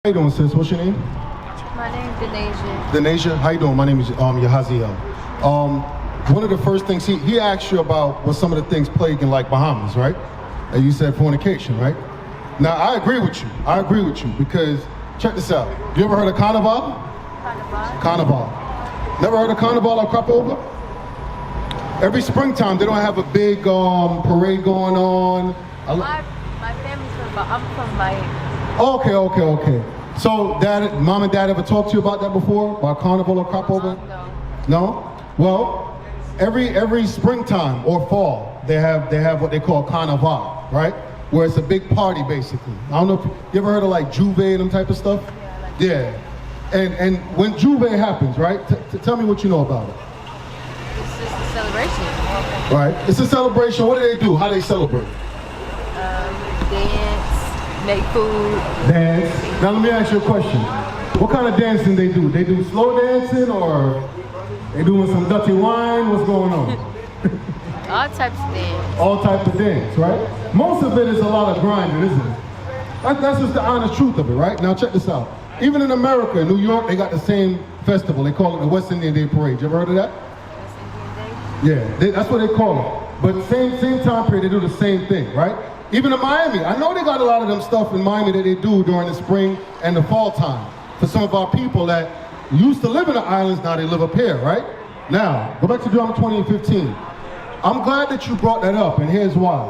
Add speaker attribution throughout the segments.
Speaker 1: you doing, sis? What's your name?
Speaker 2: My name is Denasia.
Speaker 1: Denasia, how you doing? My name is Yahaziel. One of the first things he asked you about was some of the things plaguing like Bahamas, right? And you said fornication, right? Now I agree with you. Because check this out. You ever heard of Carnival? Carnival. Never heard of Carnival or crop over? Every springtime they don't have a big parade going on.
Speaker 2: My family's I'm from Miami.
Speaker 1: Okay. So, mom and dad ever talked to you about that before? About Carnival or crop over? No? Well, every springtime or fall, they have what they call Carnival, right? Where it's a big party, basically. I don't know if you ever heard of like Juve and them type of stuff? Yeah. And when Juve happens, right? Tell me what you know about it.
Speaker 2: It's just a celebration.
Speaker 1: Right. It's a celebration. What do they do? How do they celebrate?
Speaker 2: Dance, make food.
Speaker 1: Dance. Now let me ask you a question. What kind of dancing they do? They do slow dancing or they doing some dirty wine? What's going on?
Speaker 2: All types of dance.
Speaker 1: All types of dance, right? Most of it is a lot of grinding, isn't it? That's just the honest truth of it, right? Now check this out. Even in America, in New York, they got the same festival. They call it the West Indian Day Parade. You ever heard of that?
Speaker 2: West Indian Day?
Speaker 1: Yeah, that's what they call it. But same time period, they do the same thing, right? Even in Miami, I know they got a lot of them stuff in Miami that they do during the spring and the fall time. For some of our people that used to live in the islands, now they live up here, right? Now, go back to Deuteronomy 20:15. I'm glad that you brought that up, and here's why.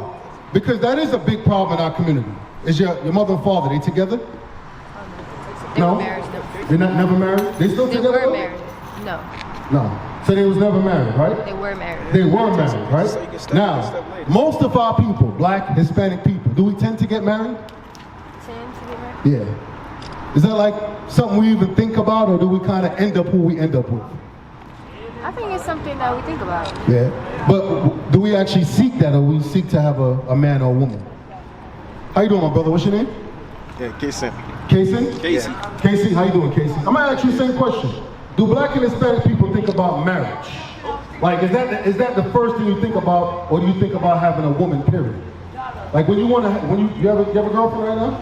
Speaker 1: Because that is a big problem in our community. Is your mother and father, they together?
Speaker 2: They were married.
Speaker 1: They're never married? They still together?
Speaker 2: They were married. No.
Speaker 1: So they was never married, right?
Speaker 2: They were married.
Speaker 1: They were married, right? Now, most of our people, black, Hispanic people, do we tend to get married?
Speaker 2: Tend to get married?
Speaker 1: Yeah. Is that like something we even think about, or do we kind of end up who we end up with?
Speaker 2: I think it's something that we think about.
Speaker 1: Yeah. But do we actually seek that, or we seek to have a man or a woman? How you doing, my brother? What's your name?
Speaker 3: Yeah, Casey.
Speaker 1: Casey?
Speaker 3: Yeah.
Speaker 1: Casey, how you doing, Casey? I'm gonna ask you the same question. Do black and Hispanic people think about marriage? Like, is that the first thing you think about, or do you think about having a woman, period? Like, when you have a girlfriend right now?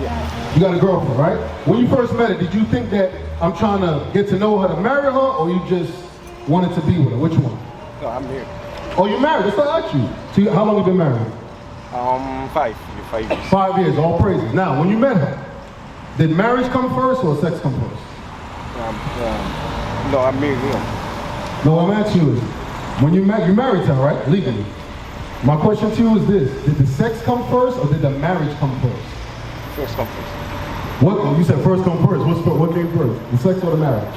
Speaker 3: Yeah.
Speaker 1: You got a girlfriend, right? When you first met her, did you think that I'm trying to get to know her to marry her, or you just wanted to be with her? Which one?
Speaker 3: No, I'm married.
Speaker 1: Oh, you're married? That's what I asked you. So how long have you been married?
Speaker 3: 5 years.
Speaker 1: 5 years, all praises. Now, when you met her, did marriage come first or sex come first?
Speaker 3: No, I'm married.
Speaker 1: No, I'm asking you is, when you married her, right? Legally. My question to you is this: did the sex come first or did the marriage come first?
Speaker 3: First come first.
Speaker 1: What? You said first come first. What came first? The sex or the marriage?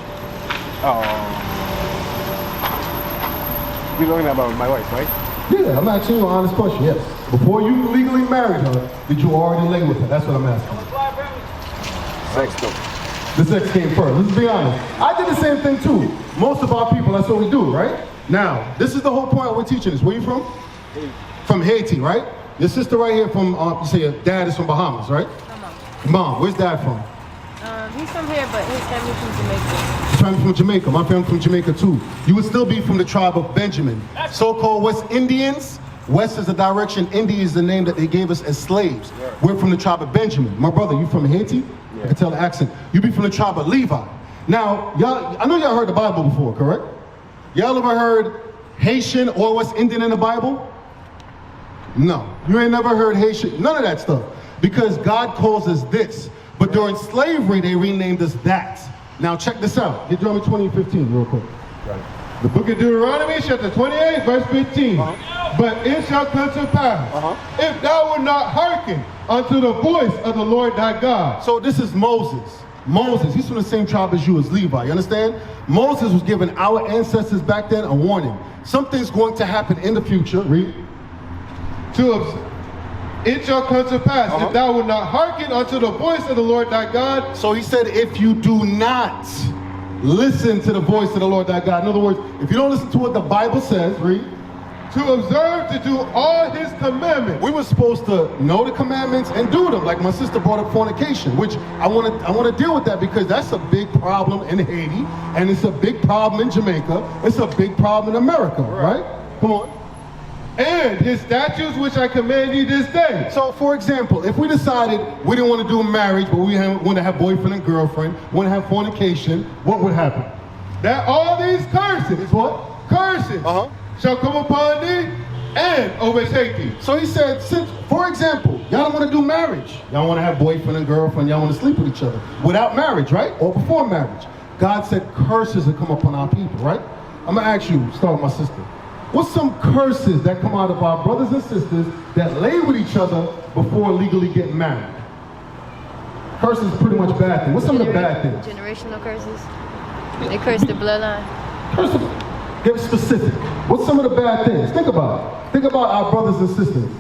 Speaker 3: We're talking about my wife, right?
Speaker 1: Yeah, I'm asking you an honest question, yes. Before you legally married her, did you already lay with her? That's what I'm asking.
Speaker 3: Sex though.
Speaker 1: The sex came first. Let's be honest. I did the same thing too. Most of our people, that's what we do, right? Now, this is the whole point we're teaching this. Where you from?
Speaker 3: Haiti.
Speaker 1: From Haiti, right? Your sister right here from, you say your dad is from Bahamas, right? Mom, where's dad from?
Speaker 2: He's from here, but his family's from Jamaica.
Speaker 1: His family's from Jamaica. My family's from Jamaica too. You would still be from the tribe of Benjamin. So-called West Indians. West is the direction. India is the name that they gave us as slaves. We're from the tribe of Benjamin. My brother, you from Haiti? Yeah. I can tell the accent. You be from the tribe of Levi. Now, y'all, I know y'all heard the Bible before, correct? Y'all ever heard Haitian or West Indian in the Bible? No. You ain't never heard Haitian, none of that stuff. Because God calls us this. But during slavery, they renamed us that. Now check this out. Deuteronomy 20:15 real quick.
Speaker 3: Right.
Speaker 1: The book of Deuteronomy, chapter 28, verse 15. But it shall come to pass, if thou wilt not hearken unto the voice of the Lord thy God. So this is Moses. Moses, he's from the same tribe as you, as Levi, you understand? Moses was giving our ancestors back then a warning. Something's going to happen in the future. Read.
Speaker 4: It shall come to pass, if thou wilt not hearken unto the voice of the Lord thy God.
Speaker 1: So he said, if you do not listen to the voice of the Lord thy God. In other words, if you don't listen to what the Bible says, read.
Speaker 4: To observe to do all his commandments.
Speaker 1: We were supposed to know the commandments and do them. Like my sister brought up fornication, which I want to deal with that because that's a big problem in Haiti, and it's a big problem in Jamaica. It's a big problem in America, right? Come on.
Speaker 4: and his statutes which I command you this day.
Speaker 1: So, for example, if we decided we didn't want to do marriage, but we want to have boyfriend and girlfriend, want to have fornication, what would happen?
Speaker 4: That all these curses,
Speaker 1: What?
Speaker 4: curses, shall come upon thee and overtake thee.
Speaker 1: So he said, since, for example, y'all don't want to do marriage. Y'all want to have boyfriend and girlfriend. Y'all want to sleep with each other without marriage, right? Or before marriage. God said curses will come upon our people, right? I'm going to ask you, start with my sister. What's some curses that come out of our brothers and sisters that lay with each other before legally getting married? Curses is pretty much bad thing. What's some of the bad things?
Speaker 2: Generational curses. They curse the bloodline.
Speaker 1: Curse them. Get specific. What's some of the bad things? Think about it. Think about our brothers and sisters.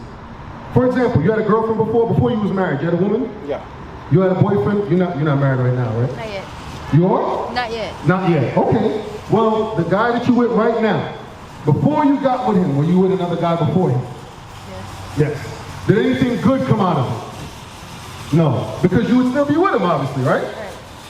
Speaker 1: For example, you had a girlfriend before you was married. You had a woman?
Speaker 3: Yeah.
Speaker 1: You had a boyfriend? You're not married right now, right?
Speaker 2: Not yet.
Speaker 1: You are?
Speaker 2: Not yet.
Speaker 1: Not yet. Okay. Well, the guy that you with right now, before you got with him, were you with another guy before him?
Speaker 2: Yes.
Speaker 1: Yes. Did anything good come out of it? No. Because you would still be with him, obviously, right?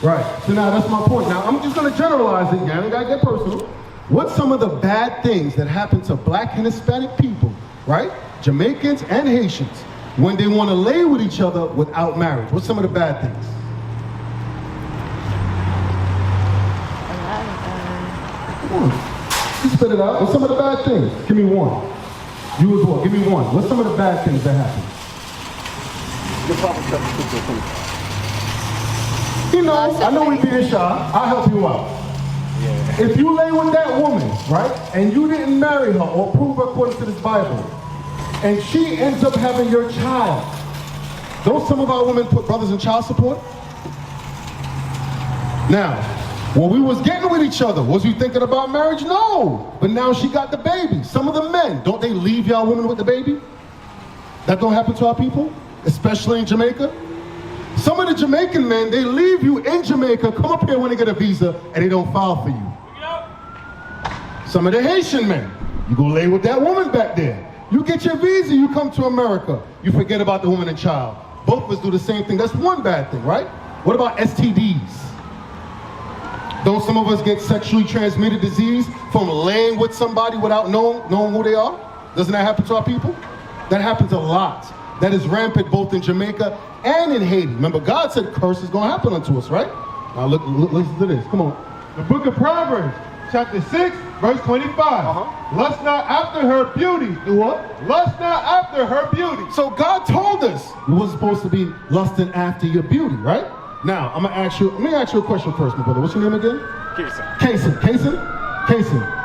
Speaker 1: Right. So now that's my point. Now, I'm just going to generalize it again. I got to get personal. What's some of the bad things that happen to black and Hispanic people, right? Jamaicans and Haitians, when they want to lay with each other without marriage? What's some of the bad things? Come on. You spit it out. What's some of the bad things? Give me one. You as well. Give me one. What's some of the bad things that happen?
Speaker 3: The prophet said to the truth.
Speaker 1: You know, I know we being shy. I'll help you out.
Speaker 3: Yeah.
Speaker 1: If you lay with that woman, right, and you didn't marry her or prove her according to this Bible, and she ends up having your child, don't some of our women put brothers in child support? Now, when we was getting with each other, was we thinking about marriage? No. But now she got the baby. Some of the men, don't they leave y'all women with the baby? That don't happen to our people, especially in Jamaica. Some of the Jamaican men, they leave you in Jamaica, come up here when they get a visa, and they don't file for you. Some of the Haitian men, you go lay with that woman back there. You get your visa, you come to America. You forget about the woman and child. Both of us do the same thing. That's one bad thing, right? What about STDs? Don't some of us get sexually transmitted disease from laying with somebody without knowing who they are? Doesn't that happen to our people? That happens a lot. That is rampant both in Jamaica and in Haiti. Remember, God said curse is going to happen unto us, right? Now listen to this. Come on.
Speaker 4: The book of Proverbs, chapter 6, verse 25. Lust not after her beauty.
Speaker 1: Do what?
Speaker 4: Lust not after her beauty.
Speaker 1: So God told us we wasn't supposed to be lusting after your beauty, right? Now, let me ask you a question first, my brother. What's your name again? Kason.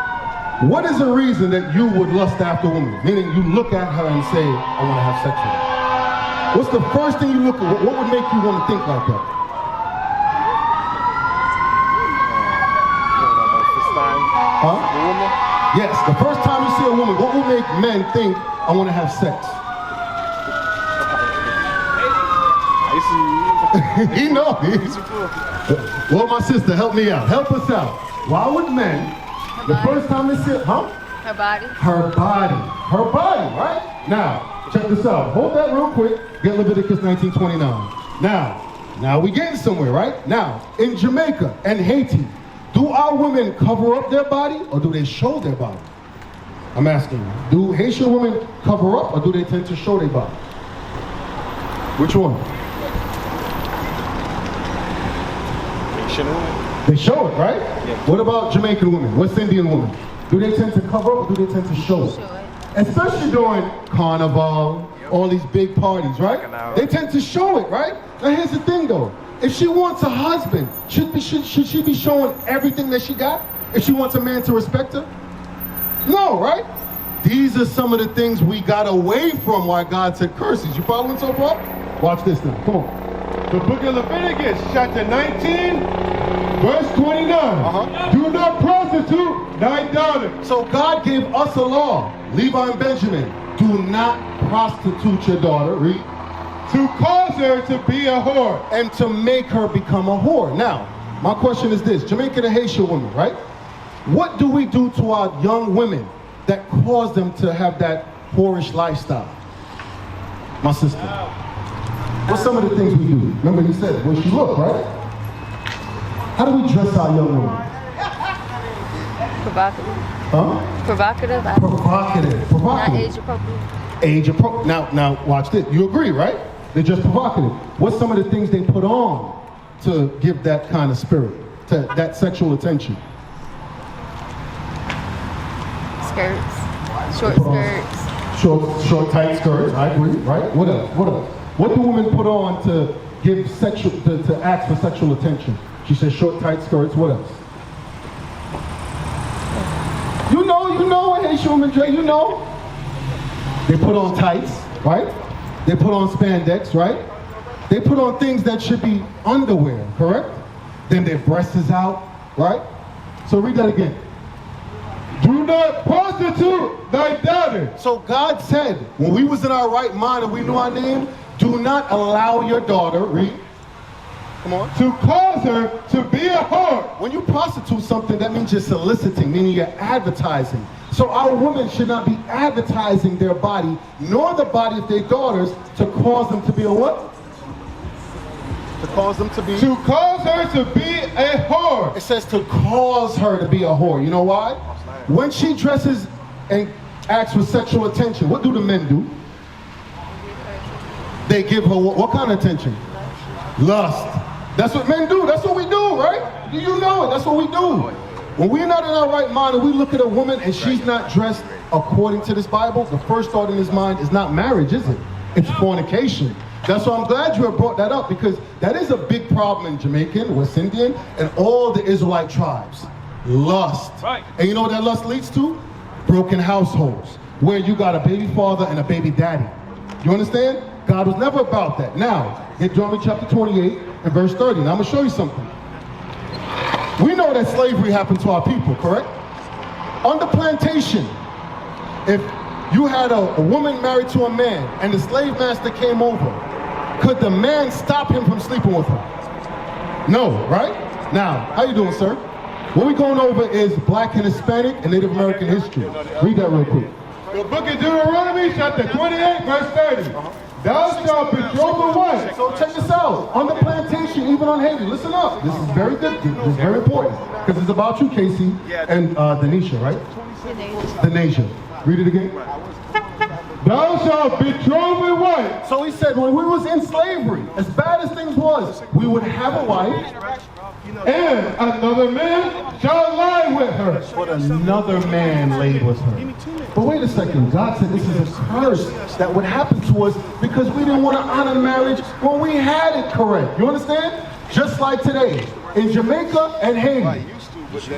Speaker 1: What is the reason that you would lust after a woman? Meaning you look at her and say, I want to have sex with her. What's the first thing you look at? What would make you want to think like that? Huh? Yes, the first time you see a woman, what will make men think, I want to have sex? He knows. Well, my sister, help me out. Help us out. Why would men, the first time they see it,
Speaker 2: Her body.
Speaker 1: Her body, right? Now, check this out. Hold that real quick. Get Leviticus 19:29. Now we getting somewhere, right? Now, in Jamaica and Haiti, do our women cover up their body or do they show their body? I'm asking you. Do Haitian women cover up or do they tend to show their body? Which one? They show it, right?
Speaker 3: Yeah.
Speaker 1: What about Jamaican women, West Indian women? Do they tend to cover up or do they tend to show it? Especially during Carnival, all these big parties, right? They tend to show it, right? Now here's the thing though. If she wants a husband, should she be showing everything that she got? If she wants a man to respect her? No, right? These are some of the things we got away from why God said curses. You following so far? Watch this now, come on.
Speaker 4: The book of Leviticus, chapter 19, verse 29. Do not prostitute thy daughter.
Speaker 1: So God gave us a law, Levi and Benjamin. Do not prostitute your daughter, read.
Speaker 4: To cause her to be a whore.
Speaker 1: And to make her become a whore. Now, my question is this, Jamaican and Haitian women, right? What do we do to our young women that cause them to have that whorish lifestyle? My sister. What's some of the things we do? Remember he said, where she look, right? How do we dress our young women?
Speaker 2: Provocative.
Speaker 1: Huh?
Speaker 2: Provocative.
Speaker 1: Provocative.
Speaker 2: Not
Speaker 1: Provocative.
Speaker 2: age appropriate.
Speaker 1: Age appropriate. Now watch this. You agree, right? They're just provocative. What's some of the things they put on to give that kind of spirit, to that sexual attention?
Speaker 2: Skirts. Short skirts.
Speaker 1: Short, tight skirts. I agree, right? What else? What do women put on to give to ask for sexual attention? She says short, tight skirts. What else? You know, hey, Shuman Dre, you know. They put on tights, right? They put on spandex, right? They put on things that should be underwear, correct? Then their breast is out, right? So read that again.
Speaker 4: Do not prostitute thy daughter.
Speaker 1: So God said, when we was in our right mind and we knew our name, do not allow your daughter, read, come on,
Speaker 4: To cause her to be a whore.
Speaker 1: when you prostitute something, that means you're soliciting, meaning you're advertising. So our women should not be advertising their body, nor the body of their daughters, to cause them to be a what? To cause them to be?
Speaker 4: To cause her to be a whore.
Speaker 1: It says to cause her to be a whore. You know why? When she dresses and asks for sexual attention, what do the men do? They give her what kind of attention? Lust. That's what men do. That's what we do, right? Do you know it? That's what we do. When we're not in our right mind and we look at a woman and she's not dressed according to this Bible, the first thought in his mind is not marriage, is it? It's fornication. That's why I'm glad you have brought that up, because that is a big problem in Jamaican, West Indian, and all the Israelite tribes. Lust.
Speaker 5: Right.
Speaker 1: And you know what that lust leads to? Broken households, where you got a baby father and a baby daddy. You understand? God was never about that. Now, in Deuteronomy chapter 28 and verse 30. Now I'm going to show you something. We know that slavery happened to our people, correct? On the plantation, if you had a woman married to a man and the slave master came over, could the man stop him from sleeping with her? No, right? Now, how you doing, sir? What we're going over is Black and Hispanic and Native American history. Read that real quick.
Speaker 4: The book of Deuteronomy, chapter 28, verse 30. Thou shalt betroth a wife.
Speaker 1: So check this out. On the plantation, even on Haiti, listen up. This is very good. This is very important. Because it's about you, Casey, and Denisha, right? Denisha. Read it again.
Speaker 4: Thou shalt betroth a wife.
Speaker 1: So he said, when we was in slavery, as bad as things was, we would have a wife,
Speaker 4: And another man shall lie with her.
Speaker 1: but another man laid with her. But wait a second, God said this is a curse that would happen to us because we didn't want to honor marriage when we had it correct. You understand? Just like today, in Jamaica and Haiti,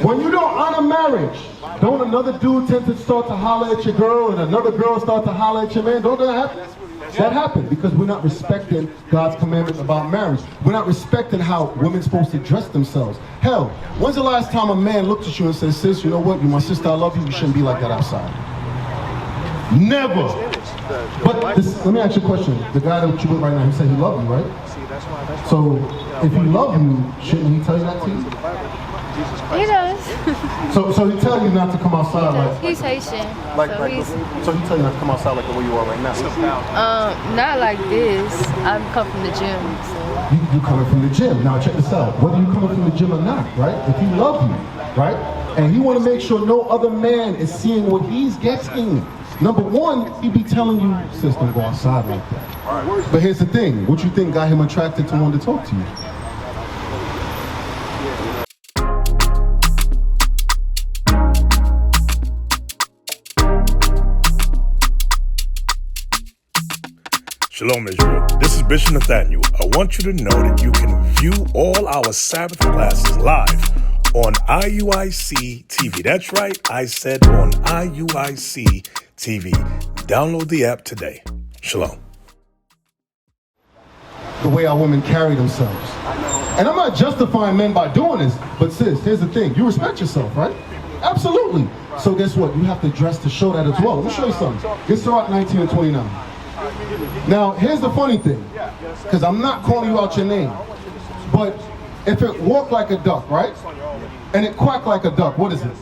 Speaker 1: when you don't honor marriage, don't another dude tend to start to holler at your girl and another girl start to holler at your man? Don't that happen? That happened because we're not respecting God's commandments about marriage. We're not respecting how women's supposed to dress themselves. Hell, when's the last time a man looked at you and said, sis, you know what? You're my sister, I love you. You shouldn't be like that outside. Never. But let me ask you a question. The guy that you with right now, he said he loved you, right? So if he loved you, shouldn't he tell you that to you?
Speaker 2: He does.
Speaker 1: So he tell you not to come outside like
Speaker 2: He's Haitian.
Speaker 1: so he tell you not to come outside like the way you are right now.
Speaker 2: Not like this. I'm come from the gym, so.
Speaker 1: You coming from the gym. Now check this out. Whether you coming from the gym or not, right? If he love you, right? And he want to make sure no other man is seeing what he's getting. Number one, he be telling you, sis, don't go outside like that. But here's the thing. What you think got him attracted to want to talk to you?
Speaker 5: Shalom, Israel. This is Bishop Nathaniel. I want you to know that you can view all our Sabbath classes live on IUIC TV. That's right, I said on IUIC TV. Download the app today. Shalom.
Speaker 1: The way our women carry themselves. And I'm not justifying men by doing this, but sis, here's the thing. You respect yourself, right? Absolutely. So guess what? You have to dress to show that as well. Let me show you something. Get Sirach 19 and 29. Now, here's the funny thing, because I'm not calling you out your name, but if it walked like a duck, right, and it quacked like a duck, what is it?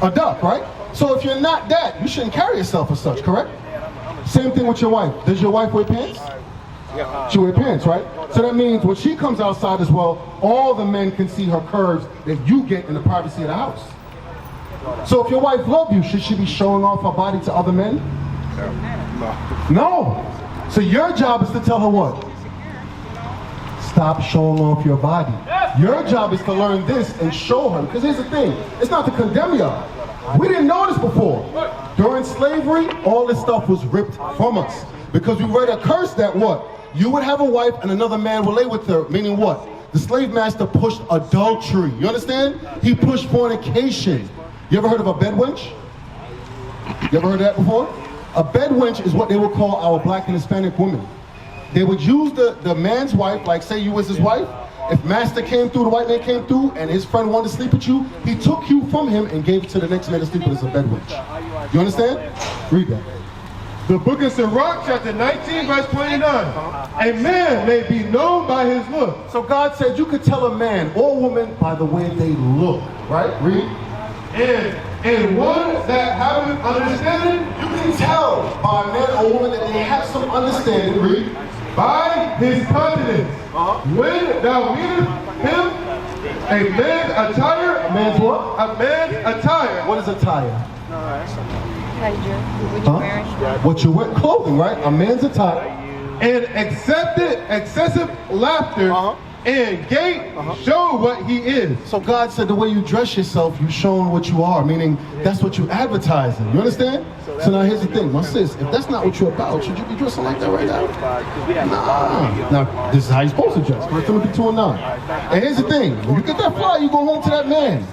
Speaker 1: A duck, right? So if you're not that, you shouldn't carry yourself as such, correct? Same thing with your wife. Does your wife wear pants? She wear pants, right? So that means when she comes outside as well, all the men can see her curves that you get in the privacy of the house. So if your wife loves you, should she be showing off her body to other men? No. So your job is to tell her what? Stop showing off your body. Your job is to learn this and show her. Because here's the thing, it's not to condemn you. We didn't know this before. During slavery, all this stuff was ripped from us. Because we read a curse that what? You would have a wife and another man will lay with her, meaning what? The slave master pushed adultery. You understand? He pushed fornication. You ever heard of a bedwench? You ever heard of that before? A bedwench is what they would call our black and Hispanic women. They would use the man's wife, like say you was his wife. If master came through, the white man came through, and his friend wanted to sleep with you, he took you from him and gave it to the next man to sleep with as a bedwench. You understand? Read that.
Speaker 4: The book of Sirach, chapter 19, verse 29. A man may be known by his look.
Speaker 1: So God said you could tell a man or woman by the way they look, right? Read.
Speaker 4: And one that haveth understanding,
Speaker 1: You can tell by a man or woman that they have some understanding. Read.
Speaker 4: by his countenance. When thou meetest him, a man's attire,
Speaker 1: A man's what?
Speaker 4: a man's attire.
Speaker 1: What is attire?
Speaker 2: How you dress? What you wearing?
Speaker 1: What you wear? Clothing, right? A man's attire.
Speaker 4: And accepted excessive laughter and gait show what he is.
Speaker 1: So God said the way you dress yourself, you showing what you are, meaning that's what you advertising. You understand? So now here's the thing, my sis, if that's not what you're about, should you be dressing like that right now? Nah. Now, this is how you're supposed to dress. 1 Timothy 2:9. And here's the thing, when you get that flyer, you go home to that man.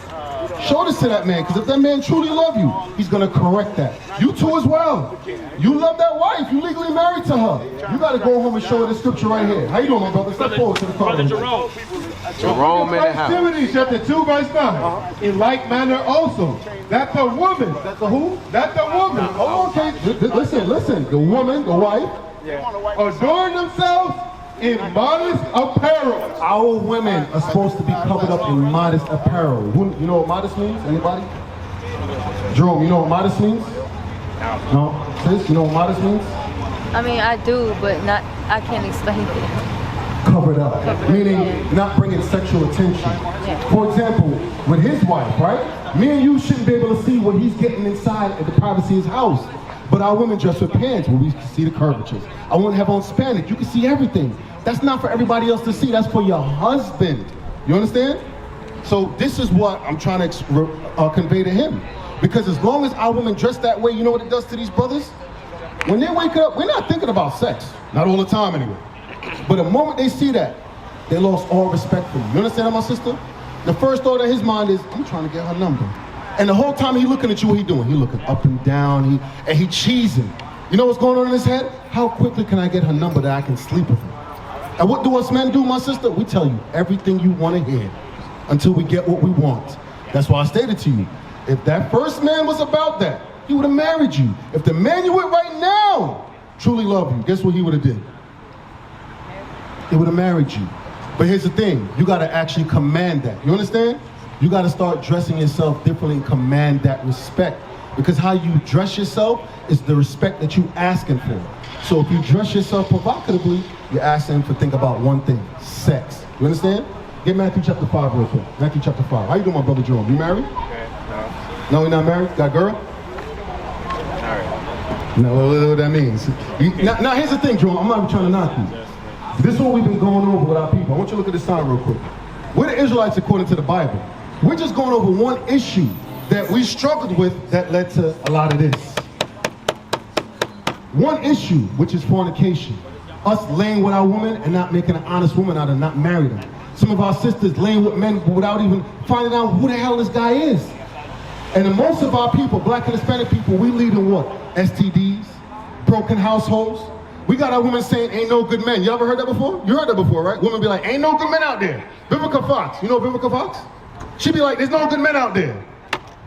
Speaker 1: Show this to that man, because if that man truly love you, he's going to correct that. You too as well. You love that wife. You legally married to her. You got to go home and show her the scripture right here. How you doing, my brother? Step forward to the car.
Speaker 3: Jerome in the
Speaker 4: 1
Speaker 3: house.
Speaker 4: Timothy chapter 2 verse 9. In like manner also, that the woman,
Speaker 1: That's the who?
Speaker 4: that the woman,
Speaker 1: Oh, okay. Listen. The woman, the wife.
Speaker 4: adorn themselves in modest apparel.
Speaker 1: Our women are supposed to be covered up in modest apparel. You know what modest means? Anybody? Jerome, you know what modest means? No? Sis, you know what modest means?
Speaker 2: I mean, I do, but not. I can't explain it.
Speaker 1: Covered up.
Speaker 2: Covered up,
Speaker 1: Meaning
Speaker 2: yeah.
Speaker 1: not bringing sexual attention.
Speaker 2: Yeah.
Speaker 1: For example, with his wife, right? Me and you shouldn't be able to see what he's getting inside at the privacy of his house. But our women dress with pants where we can see the curvatures. Our women have on Hispanic. You can see everything. That's not for everybody else to see. That's for your husband. You understand? So this is what I'm trying to convey to him. Because as long as our women dress that way, you know what it does to these brothers? When they wake up, we're not thinking about sex. Not all the time anyway. But the moment they see that, they lost all respect for you. You understand, my sister? The first thought in his mind is, I'm trying to get her number. And the whole time he looking at you, what he doing? He looking up and down, and he cheesing. You know what's going on in his head? How quickly can I get her number that I can sleep with her? And what do us men do, my sister? We tell you everything you want to hear until we get what we want. That's why I stated to you, if that first man was about that, he would have married you. If the man you with right now truly loved you, guess what he would have did? He would have married you. But here's the thing, you got to actually command that. You understand? You got to start dressing yourself differently and command that respect. Because how you dress yourself is the respect that you asking for. So if you dress yourself provocatively, you're asking to think about one thing, sex. You understand? Get Matthew chapter 5 real quick. Matthew chapter 5. How you doing, my brother Jerome? You married? No, you're not married? Got a girl? No, what that means. Now here's the thing, Jerome. I'm not even trying to knock you. This is what we've been going over with our people. I want you to look at this sign real quick. We're the Israelites according to the Bible. We're just going over one issue that we struggled with that led to a lot of this. One issue, which is fornication. Us laying with our women and not making an honest woman out of not married them. Some of our sisters laying with men without even finding out who the hell this guy is. And then most of our people, black and Hispanic people, we lead in what? STDs, broken households. We got our women saying, ain't no good men. You ever heard that before? You heard that before, right? Women be like, ain't no good men out there. Vivica Fox, you know Vivica Fox? She be like, there's no good men out there.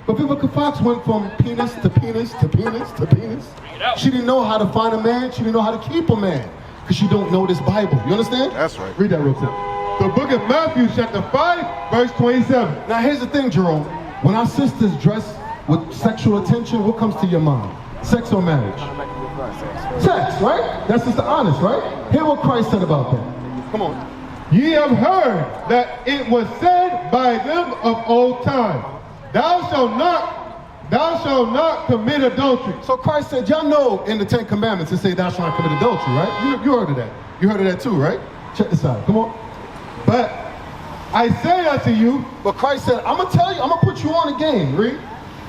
Speaker 1: But Vivica Fox went from penis to penis to penis to penis. She didn't know how to find a man. She didn't know how to keep a man. Because she don't know this Bible. You understand?
Speaker 3: That's right.
Speaker 1: Read that real quick.
Speaker 4: The book of Matthew chapter 5 verse 27.
Speaker 1: Now here's the thing, Jerome. When our sisters dress with sexual attention, what comes to your mind? Sex or marriage? Sex, right? That's just the honest, right? Hear what Christ said about that. Come on.
Speaker 4: Ye have heard that it was said by them of old time, thou shalt not thou shalt not commit adultery.
Speaker 1: So Christ said, y'all know in the 10 Commandments it say thou shalt not commit adultery, right? You heard of that. You heard of that too, right? Check this out. Come on.
Speaker 4: But I say unto you,
Speaker 1: But Christ said, I'm going to tell you, I'm going to put you on a game. Read.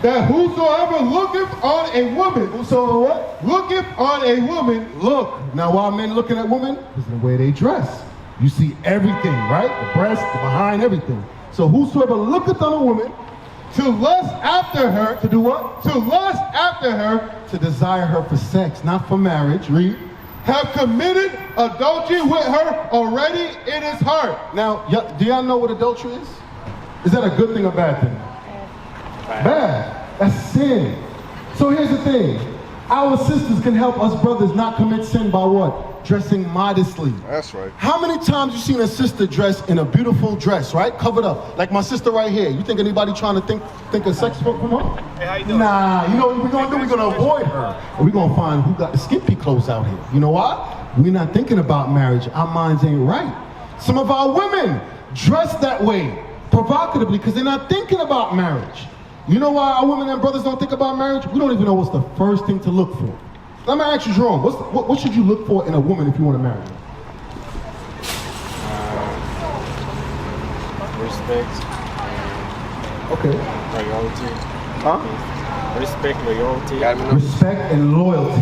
Speaker 4: that whosoever looketh on a woman,
Speaker 1: Whosoever what?
Speaker 4: looketh on a woman,
Speaker 1: Look. Now, why men looking at women? Is the way they dress. You see everything, right? The breast, the behind, everything. So whosoever looketh on a woman,
Speaker 4: to lust after her,
Speaker 1: to do what?
Speaker 4: to lust after her,
Speaker 1: To desire her for sex, not for marriage. Read.
Speaker 4: have committed adultery with her already in his heart.
Speaker 1: Now, do y'all know what adultery is? Is that a good thing or bad thing? Bad. That's sin. So here's the thing. Our sisters can help us brothers not commit sin by what? Dressing modestly.
Speaker 3: That's right.
Speaker 1: How many times you seen a sister dressed in a beautiful dress, right? Covered up. Like my sister right here. You think anybody trying to think of sex from her?
Speaker 3: Hey, how you doing?
Speaker 1: Nah, you know what we're gonna do? We're gonna avoid her. And we're gonna find who got the skimpy clothes out here. You know why? We're not thinking about marriage. Our minds ain't right. Some of our women dress that way, provocatively, because they're not thinking about marriage. You know why our women and brothers don't think about marriage? We don't even know what's the first thing to look for. Let me ask you, Jerome, what should you look for in a woman if you want to marry her?
Speaker 6: Respect,
Speaker 1: Okay.
Speaker 6: loyalty.
Speaker 1: Huh?
Speaker 6: Respect, loyalty.
Speaker 1: Respect and loyalty.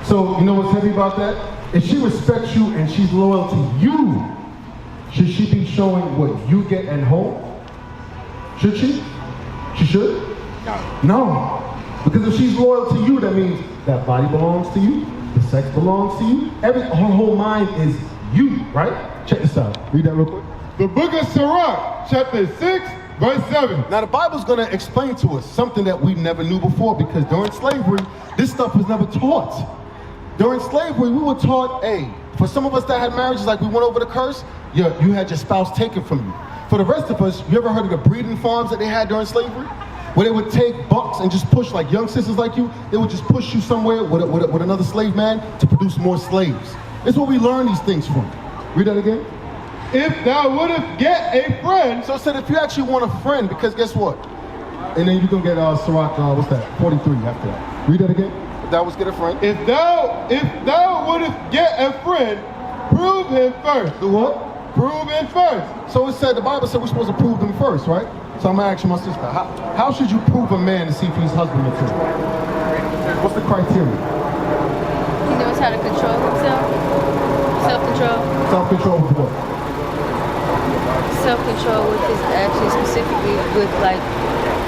Speaker 1: So, you know what's heavy about that? If she respects you and she's loyal to you, should she be showing what you get at home? Should she? She should?
Speaker 6: No.
Speaker 1: No. Because if she's loyal to you, that means that body belongs to you, the sex belongs to you, her whole mind is you, right? Check this out. Read that real quick.
Speaker 4: The book of Sirach, chapter 6, verse 7.
Speaker 1: Now the Bible's going to explain to us something that we never knew before, because during slavery, this stuff was never taught. During slavery, we were taught, hey, for some of us that had marriages, like we went over the curse, you had your spouse taken from you. For the rest of us, you ever heard of the breeding farms that they had during slavery? Where they would take bucks and just push, like young sisters like you, they would just push you somewhere with another slave man to produce more slaves. It's where we learn these things from. Read that again.
Speaker 4: If thou wouldest get a friend,
Speaker 1: So it said if you actually want a friend, because guess what? And then you can get Sirach, what's that? 43 after that. Read that again. If thou was get a friend.
Speaker 4: if thou wouldest get a friend, prove him first.
Speaker 1: Do what?
Speaker 4: Prove him first.
Speaker 1: So it said, the Bible said we're supposed to prove them first, right? So I'm gonna ask you, my sister, how should you prove a man to see if he's husband material? What's the criteria?
Speaker 2: He knows how to control himself. Self-control.
Speaker 1: Self-control with what?
Speaker 2: Self-control with his actions, specifically with like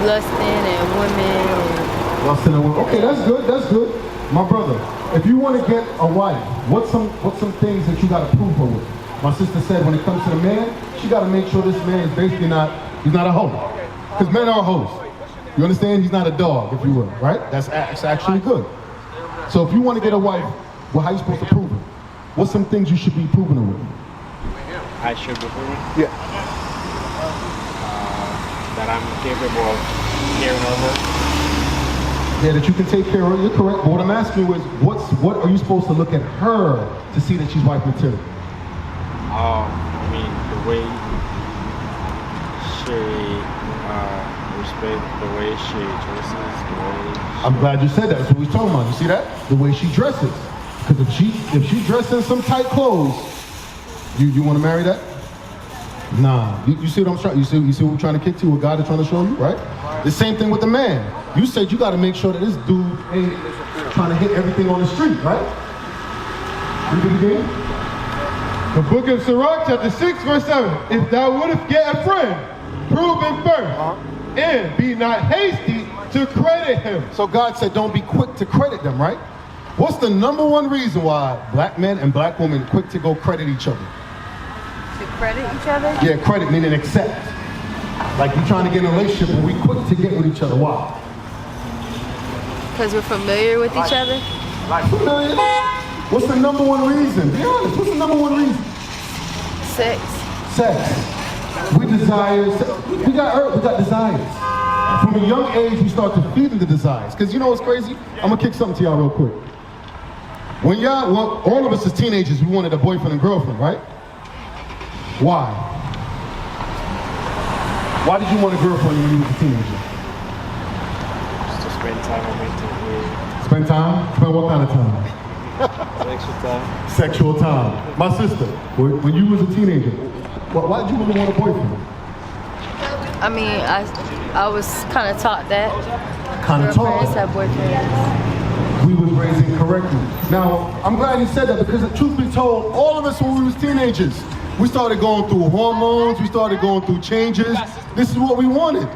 Speaker 2: lusting and women. And
Speaker 1: Lusting and women. Okay, that's good. That's good. My brother, if you want to get a wife, what's some things that you got to prove her with? My sister said when it comes to the man, she got to make sure this man is basically he's not a hoe. Because men are hoes. You understand? He's not a dog, if you will, right? That's actually good. So if you want to get a wife, well, how are you supposed to prove it? What's some things you should be proving her with?
Speaker 6: I should be proven
Speaker 1: Yeah.
Speaker 6: that I'm capable of caring for her.
Speaker 1: Yeah, that you can take care of her. You're correct. But what I'm asking you is, what are you supposed to look at her to see that she's wife material?
Speaker 6: I mean, the way she respect, the way she dresses, the way
Speaker 1: I'm glad you said that. That's what we're talking about. You see that? The way she dresses. Because if she dresses in some tight clothes, you want to marry that? Nah. You see what I'm trying? You see what we're trying to kick to? What God is trying to show you, right? The same thing with the man. You said you got to make sure that this dude ain't trying to hit everything on the street, right? Read it again.
Speaker 4: The book of Sirach, chapter 6, verse 7. If thou wouldest get a friend, prove him first, and be not hasty to credit him.
Speaker 1: So God said don't be quick to credit them, right? What's the number one reason why black men and black women quick to go credit each other?
Speaker 2: to credit each other.
Speaker 1: Yeah, credit meaning accept. Like you're trying to get in a relationship and we quick to get with each other. Why?
Speaker 2: Because we're familiar with each other.
Speaker 1: Familiar? What's the number one reason? Be honest, what's the number one reason?
Speaker 2: Sex.
Speaker 1: Sex. We desire, we got desires. From a young age, we start to feed into desires. Because you know what's crazy? I'm going to kick something to y'all real quick. When all of us as teenagers, we wanted a boyfriend and girlfriend, right? Why? Why did you want a girlfriend when you were a teenager?
Speaker 6: to spend time with me
Speaker 1: Spend time? Spend what kind of time?
Speaker 6: to extra time.
Speaker 1: Sexual time. My sister, when you was a teenager, why did you really want a boyfriend?
Speaker 2: I mean, I was kind of taught that.
Speaker 1: Kind of
Speaker 2: Girlfriends
Speaker 1: taught.
Speaker 2: have boyfriends.
Speaker 1: We was raised incorrectly. Now, I'm glad you said that because the truth be told, all of us when we was teenagers, we started going through hormones, we started going through changes. This is what we wanted.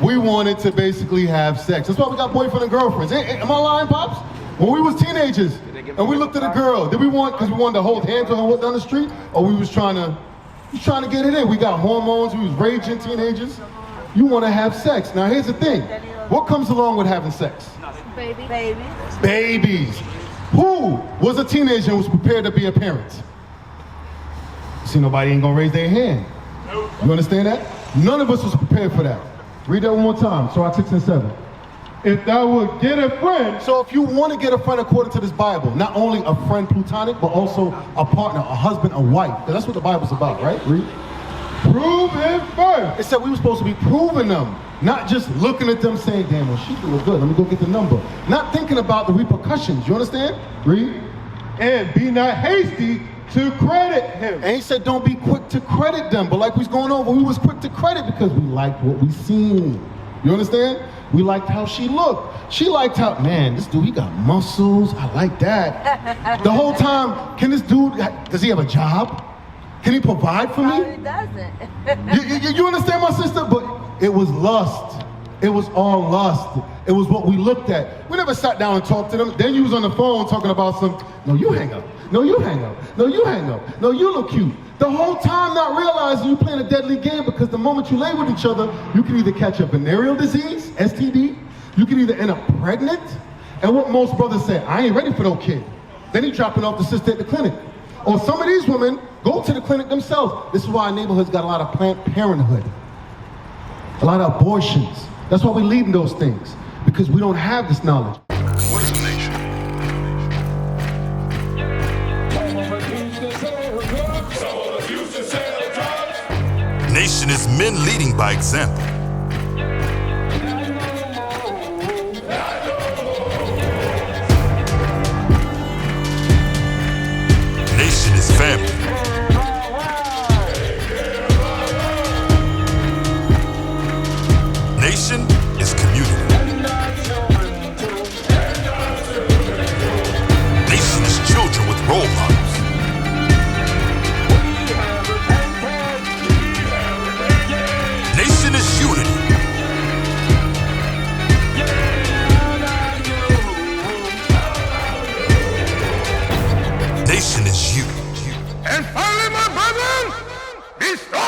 Speaker 1: We wanted to basically have sex. That's why we got boyfriend and girlfriends. Am I lying, Pops? When we was teenagers and we looked at a girl, did we want, because we wanted to hold hands with her and walk down the street, or we was trying to get it in? We got hormones, we was raging teenagers. You want to have sex. Now here's the thing. What comes along with having sex? Babies. Who was a teenager and was prepared to be a parent? See, nobody ain't gonna raise their hand. You understand that? None of us was prepared for that. Read that one more time, Sirach 6 and 7.
Speaker 4: If thou would get a friend,
Speaker 1: So if you want to get a friend according to this Bible, not only a friend plutonic, but also a partner, a husband, a wife. Because that's what the Bible's about, right? Read.
Speaker 4: prove him first.
Speaker 1: It said we were supposed to be proving them, not just looking at them saying, damn, well, she look good, let me go get the number. Not thinking about the repercussions, you understand? Read.
Speaker 4: And be not hasty to credit him.
Speaker 1: And he said, don't be quick to credit them. But like we was going over, we was quick to credit because we liked what we seen. You understand? We liked how she looked. She liked how, man, this dude, he got muscles. I like that. The whole time, can this dude, does he have a job? Can he provide for me?
Speaker 2: He doesn't.
Speaker 1: You understand, my sister? But it was lust. It was all lust. It was what we looked at. We never sat down and talked to them. Then you was on the phone talking about some, no, you hang up. No, you hang up. No, you hang up. No, you look cute. The whole time not realizing you playing a deadly game because the moment you lay with each other, you can either catch a venereal disease, STD, you can either end up pregnant, and what most brothers say, I ain't ready for no kid. Then he dropping off the sister at the clinic. Or some of these women go to the clinic themselves. This is why our neighborhood's got a lot of Planned Parenthood, a lot of abortions. That's why we leading those things, because we don't have this knowledge.
Speaker 5: What is a nation?
Speaker 7: Nation is men leading by example. Nation is family. Nation is community. Nation is children with role models. Nation is unity. Nation is you. And finally, my brethren, be strong.